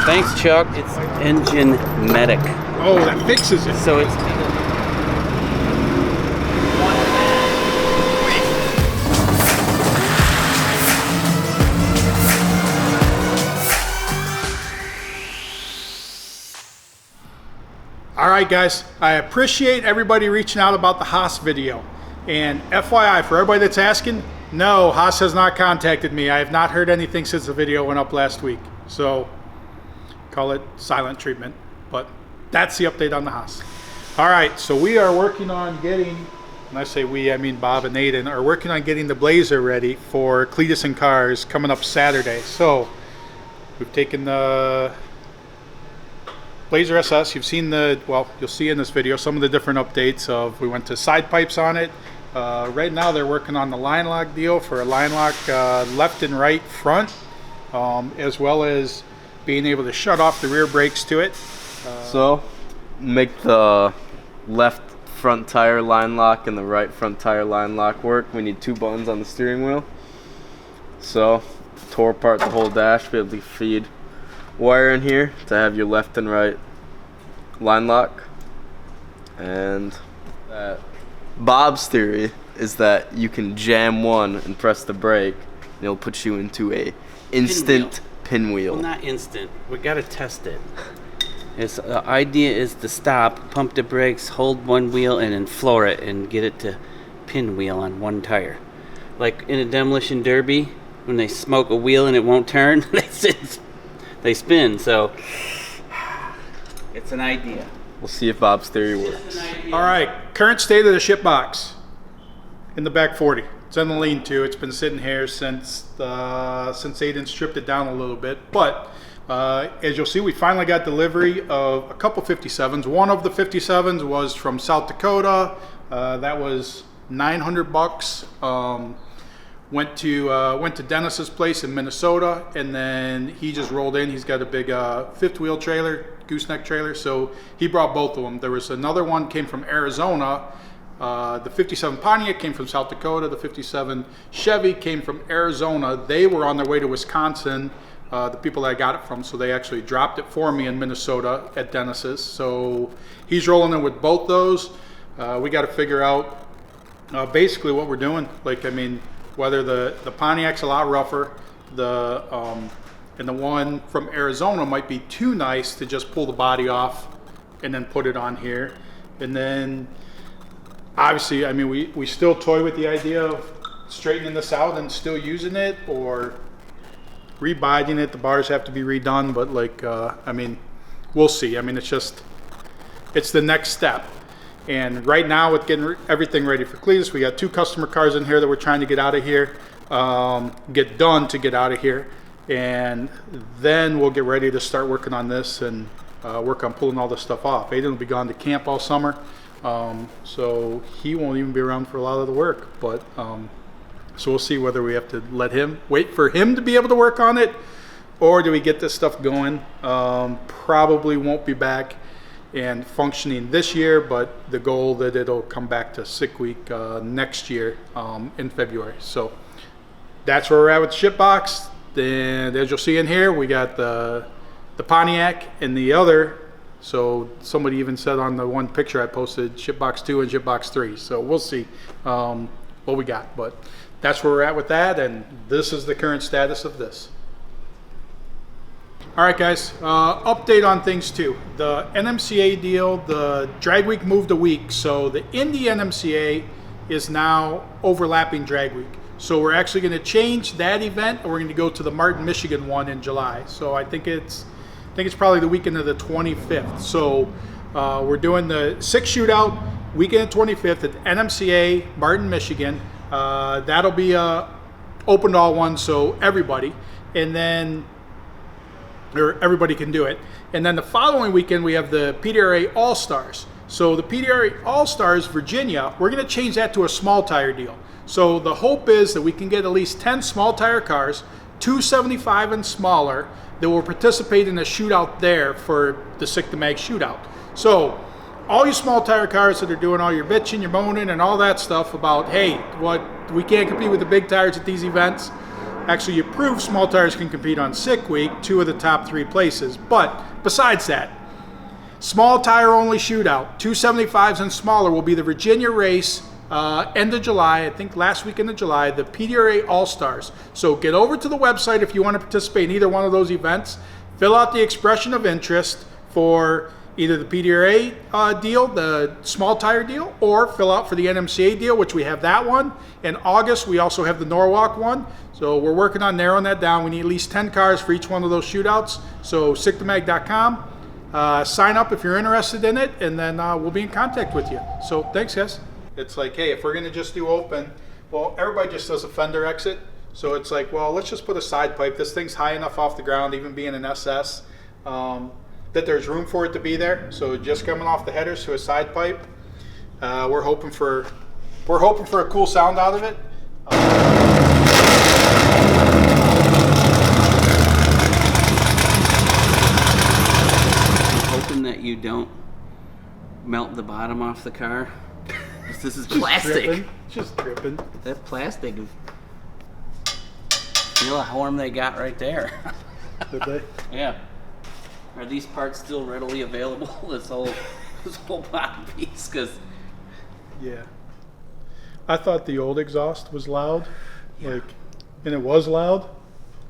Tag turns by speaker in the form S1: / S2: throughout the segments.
S1: Thanks, Chuck. It's Engine Medic.
S2: Oh, that fixes it.
S1: So it's...
S2: All right, guys, I appreciate everybody reaching out about the Haas video. And FYI, for everybody that's asking, no, Haas has not contacted me. I have not heard anything since the video went up last week. So, call it silent treatment. But that's the update on the Haas. All right, so we are working on getting, when I say we, I mean Bob and Aiden, are working on getting the Blazer ready for Cleetus and Cars coming up Saturday. So, we've taken the Blazer SS. You've seen the, well, you'll see in this video some of the different updates of, we went to side pipes on it. Right now they're working on the line lock deal for a line lock left and right front, as well as being able to shut off the rear brakes to it.
S3: So make the left front tire line lock and the right front tire line lock work. We need 2 buttons on the steering wheel. So tore apart the whole dash, be able to feed wire in here to have your left and right line lock. And Bob's theory is that you can jam one and press the brake and it'll put you into a instant pinwheel.
S1: Well, not instant. We gotta test it. The idea is to stop, pump the brakes, hold one wheel, and then floor it and get it to pinwheel on one tire. Like in a demolition derby, when they smoke a wheel and it won't turn, they spin. So it's an idea.
S3: We'll see if Bob's theory works.
S2: All right, current state of the ship box in the back 40. It's in the lean-to. It's been sitting here since Aiden stripped it down a little bit. But as you'll see, we finally got delivery of a couple 57s. One of the 57s was from South Dakota. That was $900. Went to Dennis's place in Minnesota, and then he just rolled in. He's got a big fifth wheel trailer, gooseneck trailer, so he brought both of them. There was another one came from Arizona. The 57 Pontiac came from South Dakota. The 57 Chevy came from Arizona. They were on their way to Wisconsin, the people that I got it from, so they actually dropped it for me in Minnesota at Dennis's. So he's rolling in with both those. We got to figure out basically what we're doing. Like, I mean, whether the Pontiac's a lot rougher, and the one from Arizona might be too nice to just pull the body off and then put it on here. And then obviously, I mean, we still toy with the idea of straightening this out and still using it, or rebinding it. The bars have to be redone, but like, I mean, we'll see. I mean, it's the next step. And right now, with getting everything ready for Cleetus, we got 2 customer cars in here that we're trying to get out of here, get done to get out of here. And then we'll get ready to start working on this and work on pulling all this stuff off. Aiden will be gone to camp all summer, so he won't even be around for a lot of the work. But so we'll see whether we have to wait for him to be able to work on it, or do we get this stuff going. Probably won't be back and functioning this year, but the goal that it'll come back to sick week next year in February. So that's where we're at with the ship box. Then as you'll see in here, we got the Pontiac and the other. So somebody even said on the one picture I posted, ship box 2 and ship box 3. So we'll see what we got, but that's where we're at with that, and this is the current status of this. All right, guys, update on things too. The NMCA deal, the drag week moved a week, so the Indy NMCA is now overlapping drag week. So we're actually going to change that event, and we're going to go to the Martin, Michigan one in July. So I think it's probably the weekend of the 25th. So we're doing the 6 shootout weekend of 25th at NMCA Martin, Michigan. That'll be open to all one, so everybody, and then everybody can do it. And then the following weekend we have the PDRA All Stars. So the PDRA All Stars Virginia, we're going to change that to a small tire deal. So the hope is that we can get at least 10 small tire cars, 275 and smaller, that will participate in a shootout there for the Sick to Mag shootout. So all you small tire cars that are doing all your bitching, your moaning, and all that stuff about, hey, what, we can't compete with the big tires at these events, Actually, you proved small tires can compete on Sick Week, 2 of the top 3 places. But besides that, small tire only shootout, 275s and smaller will be the Virginia race, end of July, I think last weekend of July, the PDRA All-Stars. So get over to the website if you want to participate in either one of those events. Fill out the expression of interest for either the PDRA deal, the small tire deal, or fill out for the NMCA deal, which we have that one. In August, we also have the Norwalk one. So we're working on narrowing that down. We need at least 10 cars for each one of those shootouts. So sicktomag.com. Sign up if you're interested in it, and then we'll be in contact with you. So thanks, guys. It's like, hey, if we're going to just do open, well, everybody just does a fender exit. So it's like, well, let's just put a side pipe. This thing's high enough off the ground, even being an SS, that there's room for it to be there. So just coming off the headers to a side pipe, we're hoping for a cool sound out of it.
S1: Hoping that you don't melt the bottom off the car. This is plastic.
S2: Just dripping.
S1: That plastic. Feel how warm they got right there.
S2: Did they?
S1: Yeah. Are these parts still readily available? This whole bottom piece, because
S2: yeah. I thought the old exhaust was loud, and it was loud.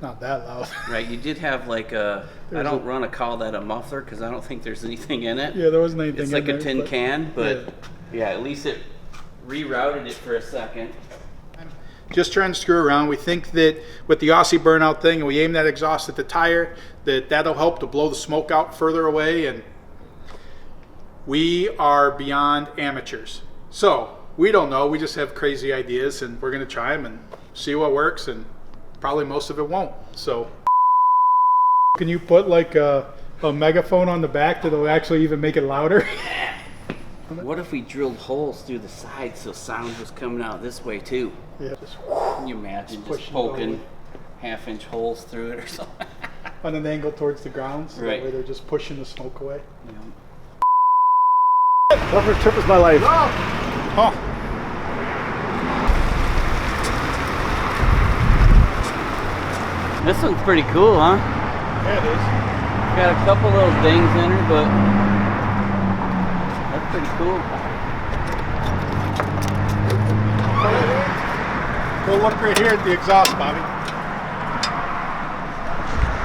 S2: Not that loud.
S1: Right. You did have like a. I don't want to call that a muffler because I don't think there's anything in it.
S2: Yeah, there wasn't anything.
S1: It's like
S2: in
S1: a tin can, but
S2: yeah,
S1: at least it rerouted it for a second.
S2: Just trying to screw around. We think that with the Aussie burnout thing, and we aim that exhaust at the tire, that'll help to blow the smoke out further away. And we are beyond amateurs, so we don't know. We just have crazy ideas, and we're going to try them and see what works, and probably most of it won't. So can you put like a megaphone on the back that'll actually even make it louder?
S1: What if we drilled holes through the sides so sound was coming out this way too?
S2: Yeah.
S1: Can you imagine just poking half-inch holes through it or something?
S2: On an angle towards the ground, so
S1: right.
S2: That way they're just pushing the smoke away.
S1: Yeah.
S4: Toughest trip of my life.
S2: Oh.
S1: This one's pretty cool, huh?
S2: Yeah, it is.
S1: Got a couple little dings in her, but that's pretty cool.
S2: Go look right here at the exhaust, Bobby.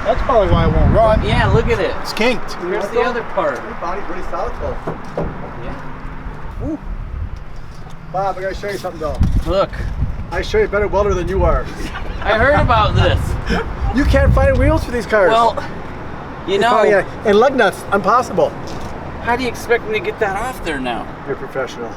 S2: That's probably why it won't run.
S1: Yeah, look at it.
S2: It's kinked.
S1: Here's the other part.
S4: Your body's pretty solid though.
S1: Yeah.
S4: Ooh. Bob, I gotta show you something though.
S1: Look,
S4: I show you a better welder than you are.
S1: I heard about this.
S4: You can't find wheels for these cars.
S1: Well, you know,
S4: and lug nuts, impossible.
S1: how do you expect me to get that off there now?
S4: You're professional.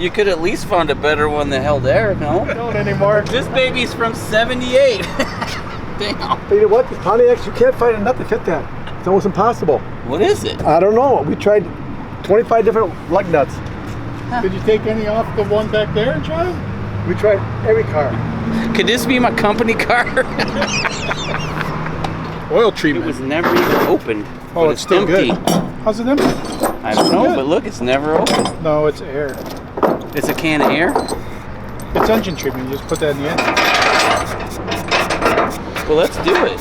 S1: You could at least find a better one that held air, no?
S2: Don't anymore.
S1: This baby's from 78. Damn.
S4: But you know what? The Pontiacs, you can't find a nut to fit that. It's almost impossible.
S1: What is it?
S4: I don't know. We tried 25 different lug nuts.
S2: Did you take any off the one back there and try them?
S4: We tried every car.
S1: Could this be my company car?
S2: Oil
S1: It
S2: treatment.
S1: was never even opened.
S2: Oh,
S1: but
S2: it's still
S1: empty.
S2: good. How's it empty?
S1: I don't know, but look, it's never open.
S2: No, it's air.
S1: It's a can of air?
S2: It's engine treatment. You just put that in the engine.
S1: Well, let's do it.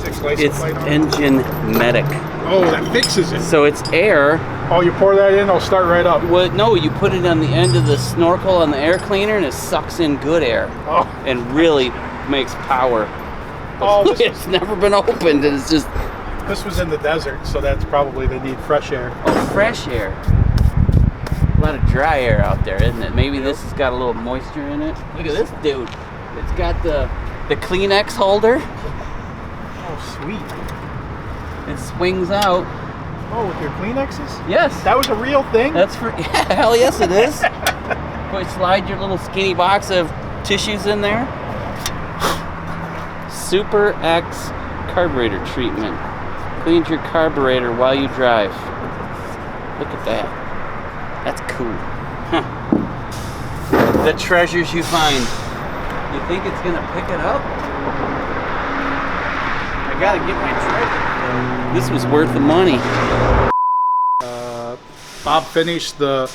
S2: 6 license
S1: It's
S2: plate on it.
S1: engine medic.
S2: Oh, that fixes it.
S1: So it's air.
S2: Oh, you pour that in, it'll start right up.
S1: Well, no, you put it on the end of the snorkel on the air cleaner and it sucks in good air
S2: Oh,
S1: and really makes power.
S2: Oh, this
S1: It's never been opened and it's just
S2: this was in the desert, so that's probably they need fresh air.
S1: fresh air. A lot of dry air out there, isn't it? Maybe this has got a little moisture in it. Look at this dude. It's got the Kleenex holder.
S2: Oh, sweet.
S1: It swings out.
S2: Oh, with your Kleenexes?
S1: Yes.
S2: That was a real thing?
S1: That's for, yeah, hell yes it is. Slide your little skinny box of tissues in there. Super X carburetor treatment. Cleans your carburetor while you drive. Look at that. That's cool. Huh. The treasures you find. You think it's gonna pick it up? I gotta get my treasure. This was worth the money.
S2: Bob finished the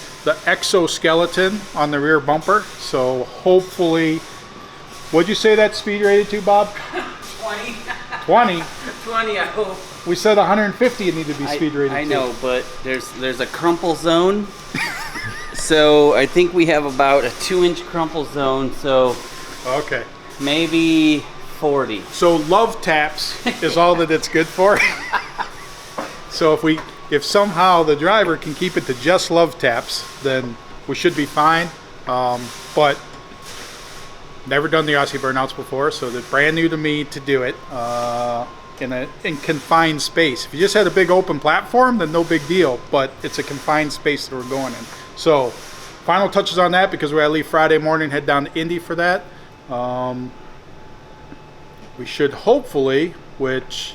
S2: exoskeleton on the rear bumper, so hopefully What'd you say that speed rated to, Bob?
S1: 20.
S2: 20.
S1: 20, I hope.
S2: We said 150 it needed to be speed rated.
S1: I know, but there's a crumple zone. So I think we have about a 2-inch crumple zone. So
S2: Okay.
S1: maybe 40.
S2: So love taps is all that it's good for. So if somehow the driver can keep it to just love taps, then we should be fine. But never done the Aussie burnouts before, so they're brand new to me to do it in confined space. If you just had a big open platform, then no big deal. But it's a confined space that we're going in. So final touches on that because we gotta leave Friday morning, head down to Indy for that. We should hopefully, which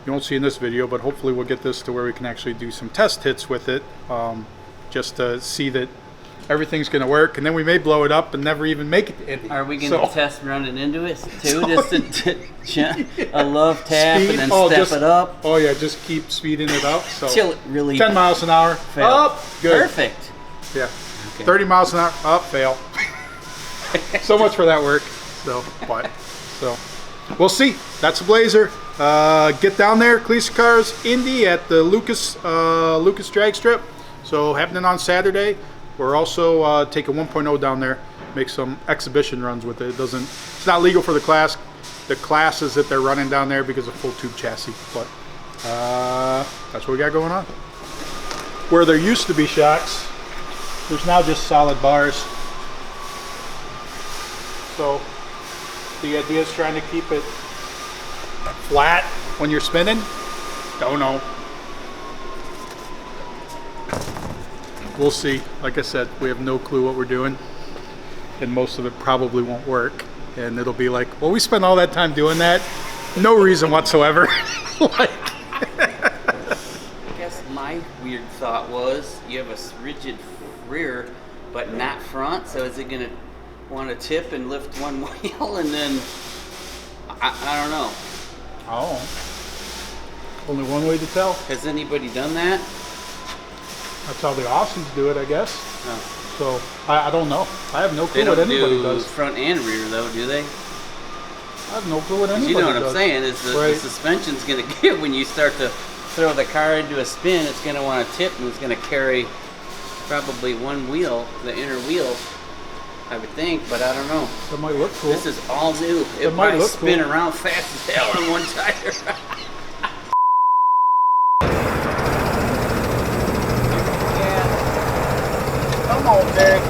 S2: you won't see in this video, but hopefully we'll get this to where we can actually do some test hits with it, just to see that everything's going to work, and then we may blow it up and never even make it to Indy.
S1: Are we going to test running into it too? A love tap
S2: speed,
S1: and then step it up?
S2: Oh yeah, just keep speeding it up. So
S1: Till it really
S2: 10 miles an hour,
S1: fail.
S2: up, good.
S1: Perfect.
S2: Yeah,
S1: Okay.
S2: 30 miles an hour, up, fail. So much for that work. So we'll see. That's a Blazer. Get down there, Cleetus and Cars Indy at the Lucas drag strip. So happening on Saturday. We're also taking 1.0 down there, make some exhibition runs with it. It's not legal for the classes that they're running down there because of full tube chassis. But that's what we got going on. Where there used to be shocks, there's now just solid bars. So the idea is trying to keep it flat when you're spinning. Don't know. We'll see. Like I said, we have no clue what we're doing, and most of it probably won't work. And it'll be like, well, we spent all that time doing that, no reason whatsoever. Like,
S1: I guess my weird thought was you have a rigid rear, but not front. So is it going to want to tip and lift one wheel, and then I don't know.
S2: oh, only one way to tell.
S1: Has anybody done that?
S2: That's how the Aussies do it, I guess.
S1: No.
S2: So I don't know. I have no
S1: They
S2: clue
S1: don't
S2: what anybody
S1: do
S2: does.
S1: front and rear though, do they?
S2: I have no clue what anybody
S1: You know what
S2: does.
S1: I'm saying? Is the
S2: Right.
S1: suspension's going to get when you start to throw the car into a spin. It's going to want to tip, and it's going to carry probably one wheel, the inner wheel, I would think, but I don't know.
S2: That might look cool.
S1: This is all new. It
S2: might
S1: might
S2: look
S1: spin
S2: cool.
S1: around fast as hell on one tire.
S2: Come on, Derek.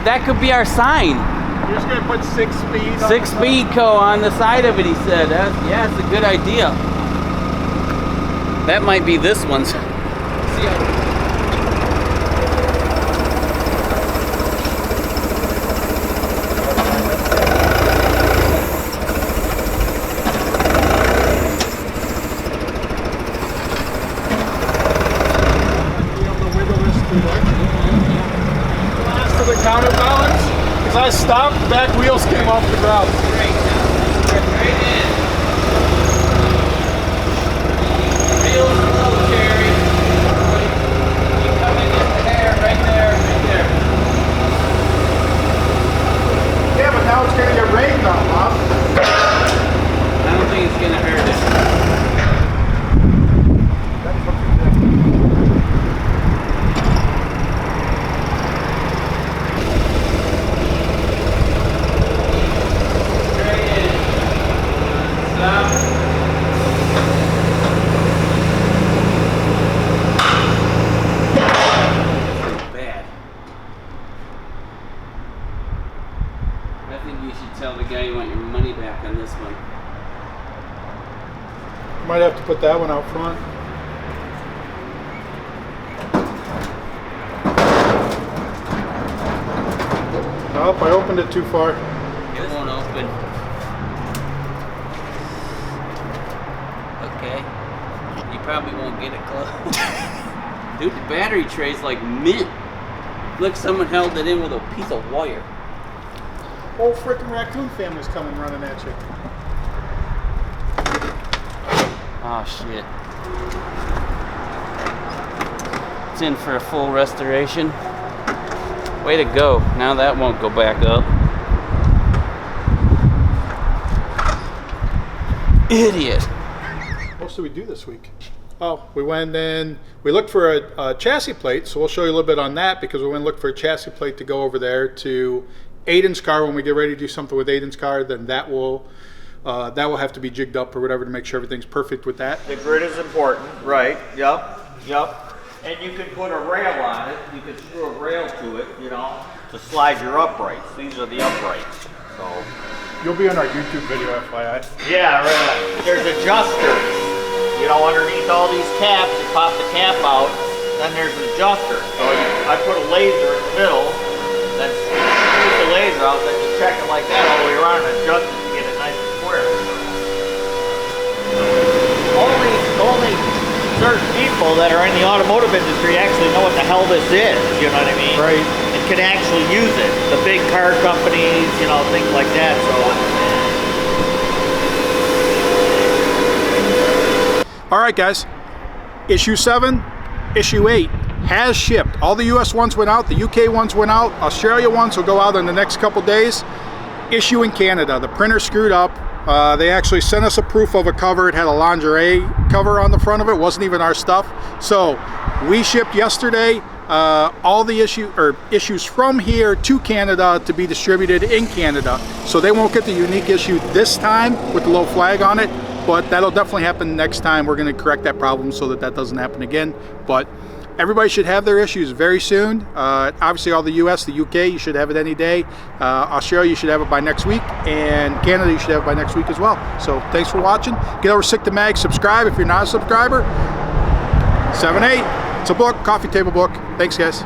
S1: That could be our sign.
S2: You're just gonna put 6 speed.
S1: 6 Speed Co. on the side of it, he said. Yeah, it's a good idea. That might be this one's. See how
S2: The counterbalance. As I stopped, back wheels came off the ground.
S1: right in. Real slow, Terry. You come in there, right there, right there.
S2: Yeah, but now it's gonna get rained on, Bob.
S1: I don't think it's gonna hurt it. Bad. I think you should tell the guy you want your money back on this one.
S2: Might have to put that one out front. Oh, I opened it too far.
S1: It won't open. Okay. won't get it close. Dude, the battery tray's like mint. Look, someone held it in with a piece of wire.
S2: Whole freaking raccoon family's coming running at you.
S1: Oh shit. It's in for a full restoration. Way to go. Now that won't go back up. Idiot.
S2: What else did we do this week? Oh, we went and we looked for a chassis plate, so we'll show you a little bit on that because we went and looked for a chassis plate to go over there to Aiden's car. When we get ready to do something with Aiden's car, then that will have to be jigged up or whatever to make sure everything's perfect with that.
S5: The grid is important, right? Yep. And you can put a rail on it. You can screw a rail to it, you know, to slide your uprights. These are the uprights. So
S2: You'll be on our YouTube video, FYI.
S5: yeah, right. There's adjusters. You know, underneath all these caps, you pop the cap out. Then there's an adjuster. So I put a laser in the middle. Then shoot the laser out. Then you check it like that all the way around and adjust it to get it nice and square. Only certain people that are in the automotive industry actually know what the hell this is, you know what I mean?
S2: Right.
S5: And can actually use it. The big car companies, you know, things like that.
S2: All right, guys. Issue 7, issue 8 has shipped. All the US ones went out, the UK ones went out, Australia ones will go out in the next couple days. Issue in Canada, the printer screwed up. They actually sent us a proof of a cover. It had a lingerie cover on the front of it. It wasn't even our stuff. So we shipped yesterday all the issues from here to Canada to be distributed in Canada. So they won't get the unique issue this time with the low flag on it, but that'll definitely happen next time. We're going to correct that problem so that doesn't happen again. But everybody should have their issues very soon. Obviously all the US, the UK, you should have it any day. Australia, you should have it by next week. And Canada, you should have it by next week as well. So thanks for watching. Get over Sick to Mag, subscribe if you're not a subscriber. 7-8, it's a book, coffee table book. Thanks, guys.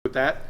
S2: With that.